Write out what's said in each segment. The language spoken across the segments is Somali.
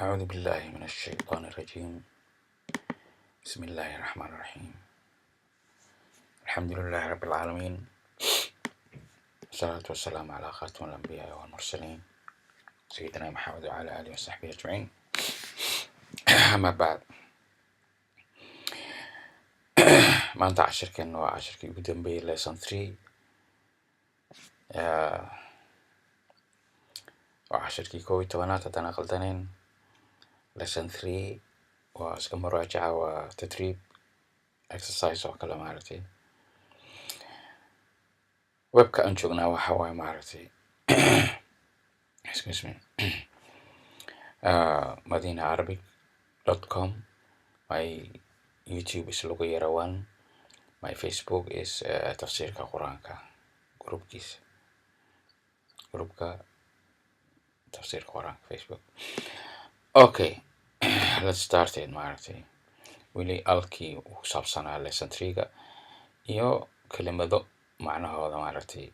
أعوذ بالله من الشيطان الرجيم. بسم الله الرحمن الرحيم. الحمد لله رب العالمين، والصلاة والسلام على خاتم الأنبياء والمرسلين سيدنا محمد وعلى آله وصحبه أجمعين. أما بعد، maanta cashirkeenna waa cashirkii ugu dambeeyey lesson 3. waa cashirkii 11 haddaan qaldanayn. lesson 3 waa iska muraajaca, waa tadriib exercise oo kale maaragtay. webka aan joognaa waxa waaye maaragtay excuse me madinaarabic.com. my YouTube is Lugu Yarawan. My Facebook is Tafsirka Quranka groupka Tafsirka Quranka Facebook. Okay, let's start it maaragtay. weli alkii uu saabsanaa lesson 3ga iyo kelimado macnahooda maaragtay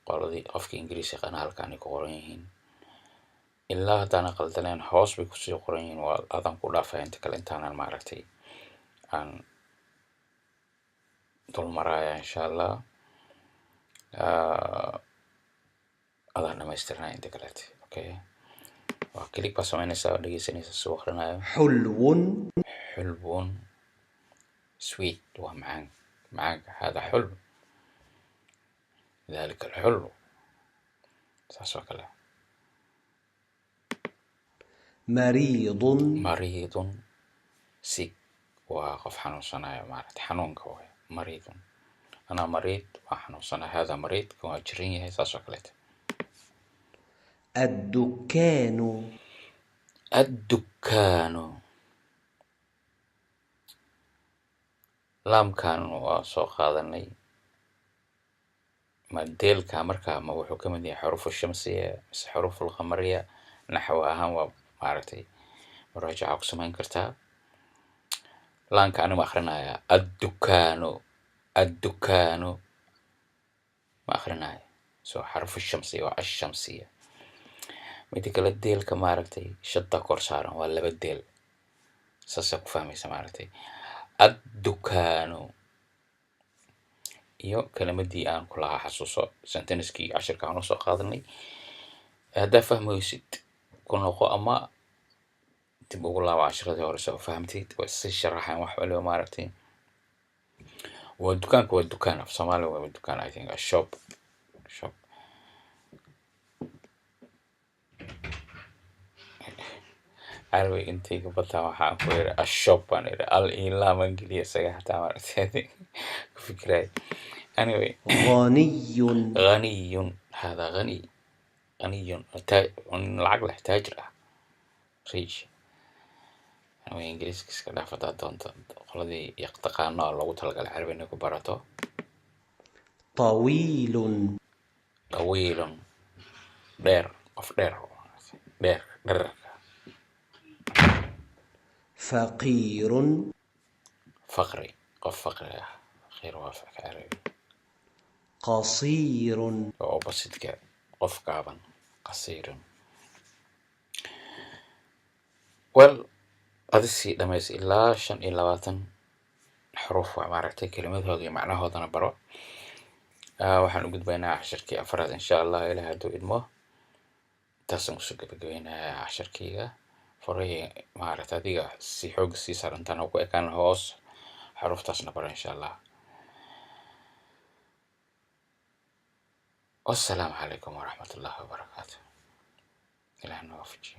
qoladii qofka ingiriisi qana halkaani ku qoran yihiin. ilaa haddaan qaldanayn hoos bay kusii qoran yihiin. waa adan ku dhaafay inta kale intaanan maaragtay aan dul maraya insha allah. adaan dhamaystirnaa inta kaleete. Okay, waa click baa samaynaysaa oo dhegeysanaysa soo akhrinayo. حلو sweet waa معاك هذا حلو، ذلك الحلو saas oo kale. مريض sick waa qof xanuunsanayo maaragtay xanuunka waay. مريض أنا مريض waa xanuunsanayo. هذا مريض waa jiran yahay saas oo kaleete. الدكان laamkan waa soo qaadanay. madeelka markaa ma wuxuu ka mid yahay xuruuf shamsiya mise xuruuf qamariya. naxwo ahaan waa maaragtay muraajaca ku samayn kartaa. laanka anigu akhrinayaa الدكان ma akhrinayo. soo xuruuf shamsiya waa الشمسية. mid kale deelka maaragtay shadda kor saaran waa laba deel. saasa ku fahmaysa maaragtay. الدكان iyo kelimadii aan ku lahaa xasuuso sentence-kii cashirka aan soo qaadanay. haddaa fahmaysid ku noqo ama dib ugu laabo cashiradii hore soo fahamtid. waa si sharaxan wax waliba maaragtay. waa dukaanka waa dukaan af Soomaali waa dukaan. I think a shop. عربي انتي قبلتها waxaan ku yiri ashop baan iri al ila mangiliya saga hataa maartay fikray. anyway غني هذا غني lacag leh taajir ah rich. anyway ingiriiska iska dhaafada doonta qoladii yaqtaqaano loogu talagalay carabiga ku barato. طويل dheer qof dheer فقري قف فقري خير وافق عربي. قصير أو بسيط كده قف كابن قصير. هذا الشيء لما يصير إلا 25 حروف ومعرفتي كلمات هذه معناها هذا نبرة. وحنوجد بين 10 أفراد إن شاء الله إلى هدو إدمه تسمع سكبة بين 10 فري معرفة هذه سيحوج سيسار أنت نوكو كان هوس حروف تصنبر إن شاء الله. والسلام عليكم ورحمة الله وبركاته. إلى أن نوفي.